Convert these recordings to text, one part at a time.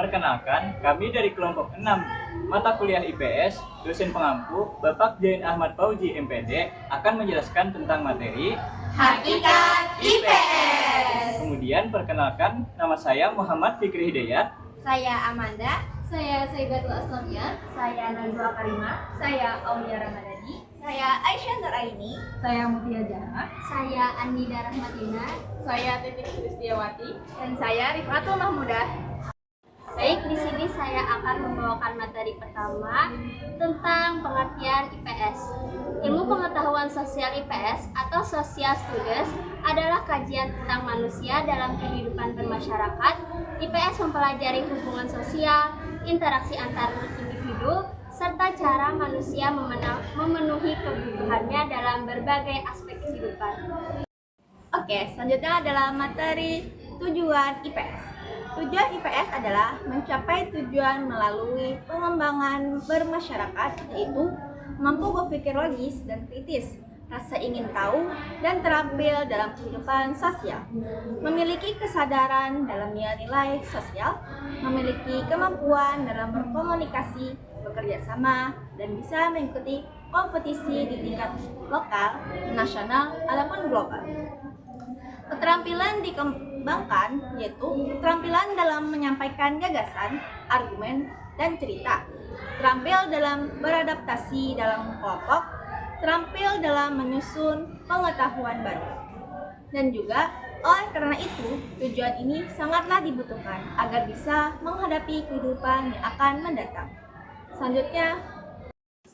Perkenalkan, kami dari kelompok 6 mata kuliah IPS, dosen pengampu Bapak Jain Ahmad Fauzi MPD akan menjelaskan tentang materi Hakikat IPS. Kemudian perkenalkan, nama saya Muhammad Fikri Hidayat. Saya Amanda. Saya Saibatul Aslamia. Saya Najwa Karimah. Saya Aulia Ramadhani. Saya Aisyah Nuraini. Saya Mutia Jahra. Saya Andida Rahmatina. Saya Titik Kristiawati. Dan saya Rifatul Mahmudah. Baik, di sini saya akan membawakan materi pertama tentang pengertian IPS. Ilmu pengetahuan sosial IPS atau social studies adalah kajian tentang manusia dalam kehidupan bermasyarakat. IPS mempelajari hubungan sosial, interaksi antar individu, serta cara manusia memenuhi kebutuhannya dalam berbagai aspek kehidupan. Oke, selanjutnya adalah materi tujuan IPS. Tujuan IPS adalah mencapai tujuan melalui pengembangan bermasyarakat, yaitu mampu berpikir logis dan kritis, rasa ingin tahu, dan terampil dalam kehidupan sosial, memiliki kesadaran dalam nilai-nilai sosial, memiliki kemampuan dalam berkomunikasi, bekerja sama, dan bisa mengikuti kompetisi di tingkat lokal, nasional, ataupun global. Keterampilan dikembangkan yaitu keterampilan dalam menyampaikan gagasan, argumen, dan cerita, terampil dalam beradaptasi dalam kelompok, terampil dalam menyusun pengetahuan baru. Dan juga oleh karena itu, tujuan ini sangatlah dibutuhkan agar bisa menghadapi kehidupan yang akan mendatang.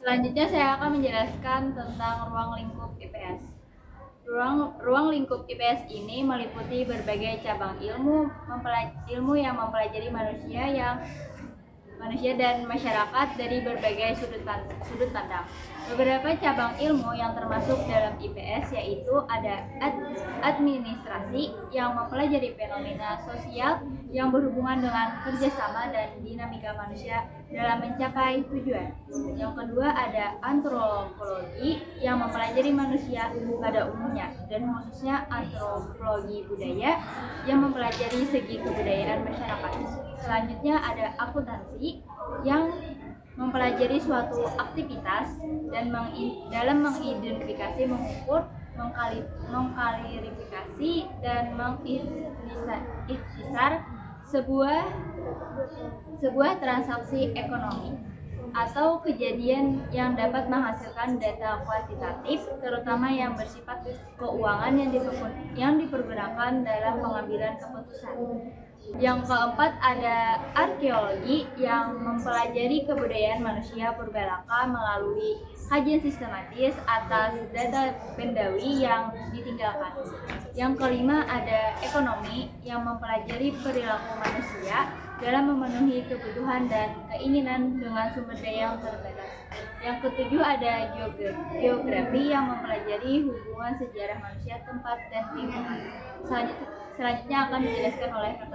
Selanjutnya saya akan menjelaskan tentang ruang lingkup IPS. Ruang lingkup IPS ini meliputi berbagai cabang ilmu yang mempelajari manusia dan masyarakat dari berbagai sudut pandang. Beberapa cabang ilmu yang termasuk dalam IPS yaitu ada administrasi yang mempelajari fenomena sosial yang berhubungan dengan kerjasama dan dinamika manusia dalam mencapai tujuan. Yang kedua ada antropologi yang mempelajari manusia pada umumnya dan khususnya antropologi budaya yang mempelajari segi kebudayaan masyarakat. Selanjutnya ada akuntansi yang mempelajari suatu aktivitas dan dalam mengidentifikasi, mengukur, mengklarifikasi dan mengikhtisar sebuah transaksi ekonomi atau kejadian yang dapat menghasilkan data kuantitatif, terutama yang bersifat keuangan yang dipergunakan dalam pengambilan keputusan. Yang keempat ada arkeologi yang mempelajari kebudayaan manusia purbalaka melalui kajian sistematis atas data bendawi yang ditinggalkan. Yang kelima ada ekonomi yang mempelajari perilaku manusia dalam memenuhi kebutuhan dan keinginan dengan sumber daya yang terbatas. Yang ketujuh ada geografi yang mempelajari hubungan sejarah manusia, tempat, dan lingkungan. Selanjutnya akan dijelaskan oleh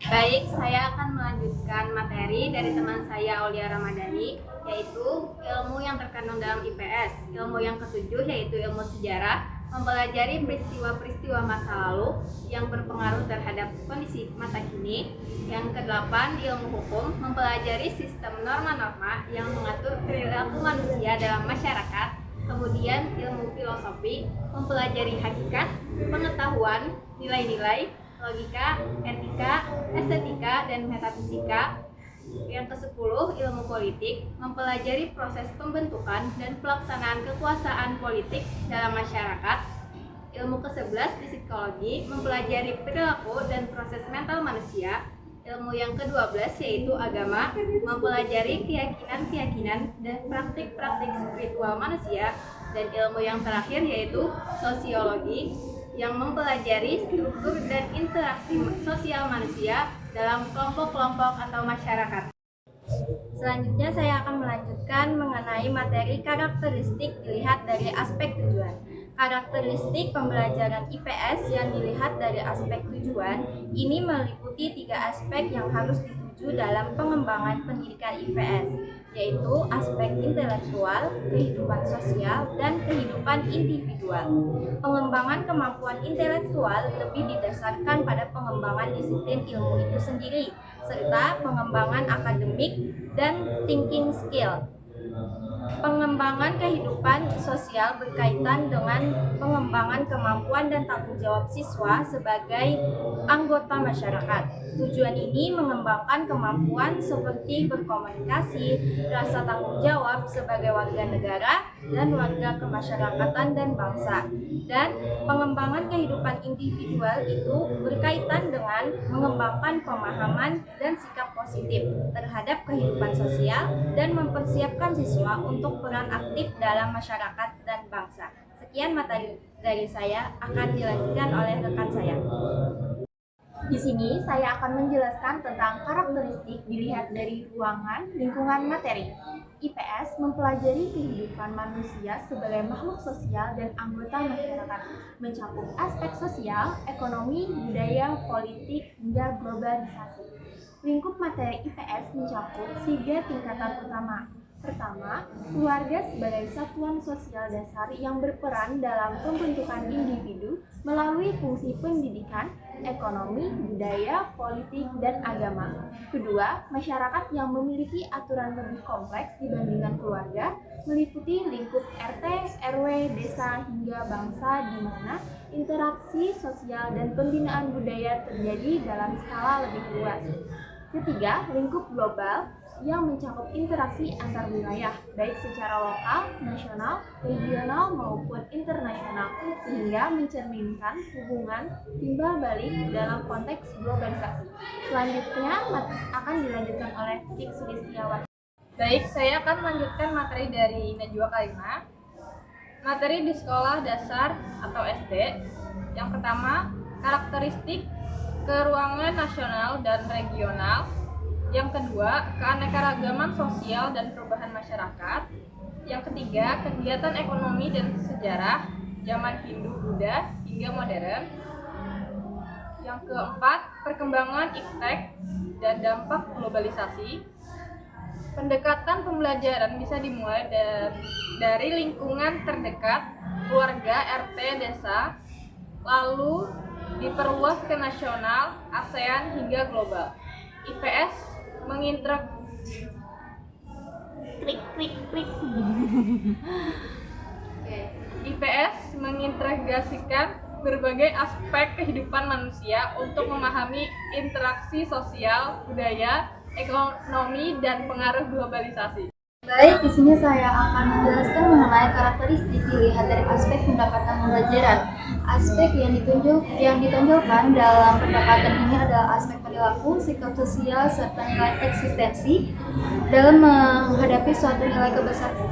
Baik, saya akan melanjutkan materi dari teman saya Aulia Ramadhani, yaitu ilmu yang terkandung dalam IPS. Ilmu yang ketujuh yaitu ilmu sejarah, mempelajari peristiwa-peristiwa masa lalu yang berpengaruh terhadap kondisi masa kini. Yang kedelapan, ilmu hukum, mempelajari sistem norma-norma yang mengatur perilaku manusia dalam masyarakat. Kemudian ilmu filosofi, mempelajari hakikat, pengetahuan, nilai-nilai, logika, etika, estetika, dan metafisika. Yang ke-10, ilmu politik, mempelajari proses pembentukan dan pelaksanaan kekuasaan politik dalam masyarakat. Ilmu ke-11, psikologi, mempelajari perilaku dan proses mental manusia. Ilmu yang ke-12 yaitu agama, mempelajari keyakinan-keyakinan dan praktik-praktik spiritual manusia. Dan ilmu yang terakhir yaitu sosiologi, yang mempelajari struktur dan interaksi sosial manusia dalam kelompok-kelompok atau masyarakat. Selanjutnya saya akan melanjutkan mengenai materi karakteristik dilihat dari aspek tujuan. Karakteristik pembelajaran IPS yang dilihat dari aspek tujuan ini meliputi 3 aspek yang harus dituju dalam pengembangan pendidikan IPS, yaitu aspek intelektual, kehidupan sosial, dan kehidupan individual. Pengembangan kemampuan intelektual lebih didasarkan pada pengembangan disiplin ilmu itu sendiri, serta pengembangan akademik dan thinking skill. Pengembangan kehidupan sosial berkaitan dengan pengembangan kemampuan dan tanggung jawab siswa sebagai anggota masyarakat. Tujuan ini mengembangkan kemampuan seperti berkomunikasi, rasa tanggung jawab sebagai warga negara dan warga kemasyarakatan dan bangsa. Dan pengembangan kehidupan individual itu berkaitan dengan mengembangkan pemahaman dan sikap positif terhadap kehidupan sosial dan mempersiapkan siswa untuk peran aktif dalam masyarakat dan bangsa. Sekian materi dari saya, akan dilanjutkan oleh rekan saya. Di sini saya akan menjelaskan tentang karakteristik dilihat dari ruangan lingkungan materi. IPS mempelajari kehidupan manusia sebagai makhluk sosial dan anggota masyarakat, mencakup aspek sosial, ekonomi, budaya, politik, hingga globalisasi. Lingkup materi IPS mencakup 3 tingkatan utama. Pertama, keluarga sebagai satuan sosial dasar yang berperan dalam pembentukan individu melalui fungsi pendidikan, ekonomi, budaya, politik, dan agama. Kedua, masyarakat yang memiliki aturan lebih kompleks dibandingkan keluarga, meliputi lingkup RT, RW, desa, hingga bangsa di mana interaksi sosial dan pembinaan budaya terjadi dalam skala lebih luas. Ketiga, lingkup global yang mencakup interaksi antar wilayah, baik secara lokal, nasional, regional, maupun internasional, sehingga mencerminkan hubungan timbal balik dalam konteks globalisasi. Selanjutnya akan dilanjutkan oleh Tik Sulistiawati. Baik, saya akan melanjutkan materi dari Najwa Karima. Materi di sekolah dasar atau SD. Yang pertama, karakteristik keruangan nasional dan regional. Yang kedua, keanekaragaman sosial dan perubahan masyarakat. Yang ketiga, kegiatan ekonomi dan sejarah zaman Hindu-Buddha hingga modern. Yang keempat, perkembangan iptek dan dampak globalisasi. Pendekatan pembelajaran bisa dimulai dari lingkungan terdekat, keluarga, RT, desa, lalu diperluas ke nasional, ASEAN, hingga global. IPS IPS mengintegrasikan berbagai aspek kehidupan manusia untuk memahami interaksi sosial, budaya, ekonomi, dan pengaruh globalisasi. Baik, di sini saya akan menjelaskan mengenai karakteristik dilihat dari aspek pendekatan pembelajaran. Aspek yang ditonjolkan dalam pendekatan ini adalah aspek perilaku, sikap sosial, serta nilai eksistensi dalam menghadapi suatu nilai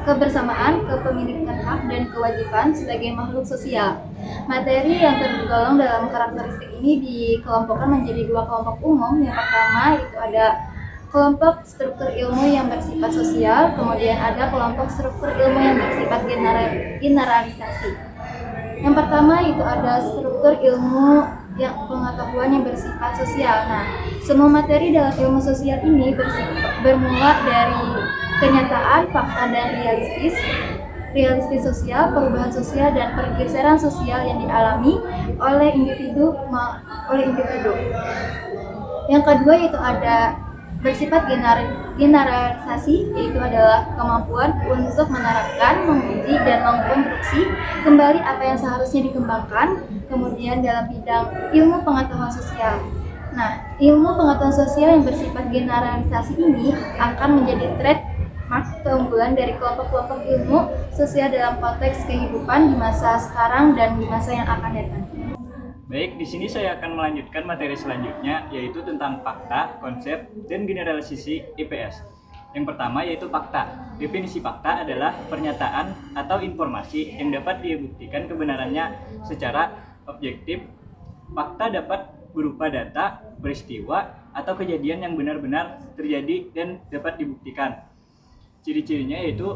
kebersamaan, kepemilikan hak, dan kewajiban sebagai makhluk sosial. Materi yang tergolong dalam karakteristik ini dikelompokkan menjadi 2 kelompok umum. Yang pertama itu ada kelompok struktur ilmu yang bersifat sosial, kemudian ada kelompok struktur ilmu yang bersifat generalisasi. Yang pertama itu ada struktur ilmu yang pengetahuan yang bersifat sosial. Nah, semua materi dalam ilmu sosial ini bermula dari kenyataan, fakta, dan realistis sosial, perubahan sosial, dan pergeseran sosial yang dialami oleh individu. Yang kedua itu ada bersifat generalisasi, yaitu adalah kemampuan untuk menerapkan, menguji, dan mengkonstruksi kembali apa yang seharusnya dikembangkan, kemudian dalam bidang ilmu pengetahuan sosial. Nah, ilmu pengetahuan sosial yang bersifat generalisasi ini akan menjadi trademark keunggulan dari kelompok-kelompok ilmu sosial dalam konteks kehidupan di masa sekarang dan di masa yang akan datang. Baik, di sini saya akan melanjutkan materi selanjutnya, yaitu tentang fakta, konsep, dan generalisasi IPS. Yang pertama yaitu fakta. Definisi fakta adalah pernyataan atau informasi yang dapat dibuktikan kebenarannya secara objektif. Fakta dapat berupa data, peristiwa, atau kejadian yang benar-benar terjadi dan dapat dibuktikan. Ciri-cirinya yaitu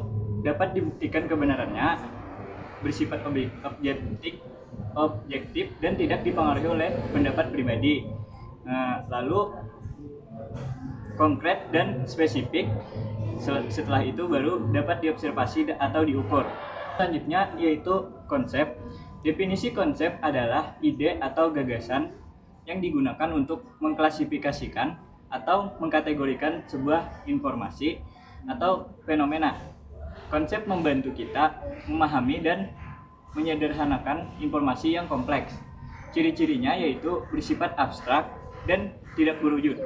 dapat dibuktikan kebenarannya, bersifat objektif dan tidak dipengaruhi oleh pendapat pribadi. Lalu konkret dan spesifik. Setelah itu baru dapat diobservasi atau diukur. Selanjutnya yaitu konsep. Definisi konsep adalah ide atau gagasan yang digunakan untuk mengklasifikasikan atau mengkategorikan sebuah informasi atau fenomena. Konsep membantu kita memahami dan menyederhanakan informasi yang kompleks. Ciri-cirinya yaitu bersifat abstrak dan tidak berwujud.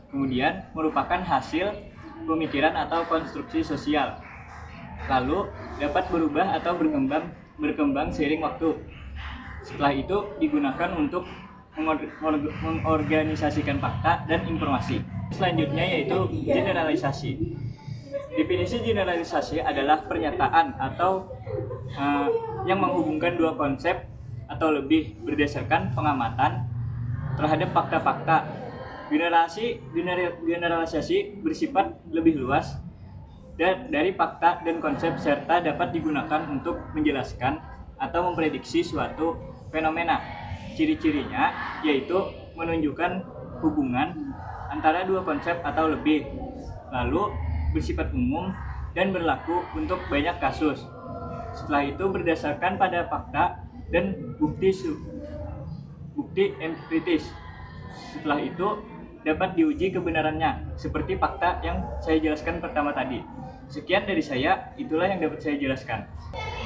Kemudian merupakan hasil pemikiran atau konstruksi sosial. Lalu dapat berubah atau berkembang seiring waktu. Setelah itu digunakan untuk mengorganisasikan fakta dan informasi. Selanjutnya yaitu generalisasi. Definisi generalisasi adalah pernyataan atau yang menghubungkan dua konsep atau lebih berdasarkan pengamatan terhadap fakta-fakta. Generalisasi bersifat lebih luas dari fakta dan konsep serta dapat digunakan untuk menjelaskan atau memprediksi suatu fenomena. Ciri-cirinya yaitu menunjukkan hubungan antara dua konsep atau lebih, lalu bersifat umum dan berlaku untuk banyak kasus. Setelah itu berdasarkan pada fakta dan bukti empiris. Setelah itu dapat diuji kebenarannya seperti fakta yang saya jelaskan pertama tadi. Sekian dari saya, itulah yang dapat saya jelaskan.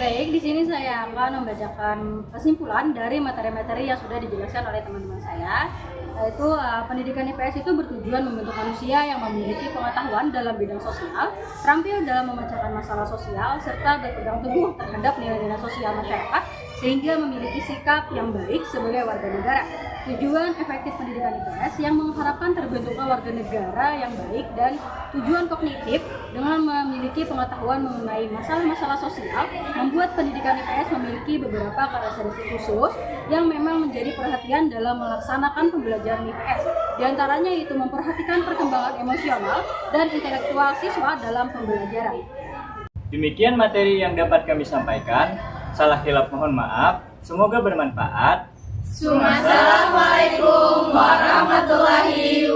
Baik, di sini saya akan membacakan kesimpulan dari materi-materi yang sudah dijelaskan oleh teman-teman saya. Yaitu pendidikan IPS itu bertujuan membentuk manusia yang memiliki pengetahuan dalam bidang sosial, terampil dalam memecahkan masalah sosial, serta berpegang teguh terhadap nilai-nilai sosial masyarakat sehingga memiliki sikap yang baik sebagai warga negara. Tujuan efektif pendidikan IPS yang mengharapkan terbentuknya warga negara yang baik, dan tujuan kognitif dengan memiliki pengetahuan mengenai masalah-masalah sosial membuat pendidikan IPS memiliki beberapa karakteristik khusus yang memang menjadi perhatian dalam melaksanakan pembelajaran IPS. Di antaranya itu memperhatikan perkembangan emosional dan intelektual siswa dalam pembelajaran. Demikian materi yang dapat kami sampaikan. Salah hilaf mohon maaf. Semoga bermanfaat. Assalamualaikum warahmatullahi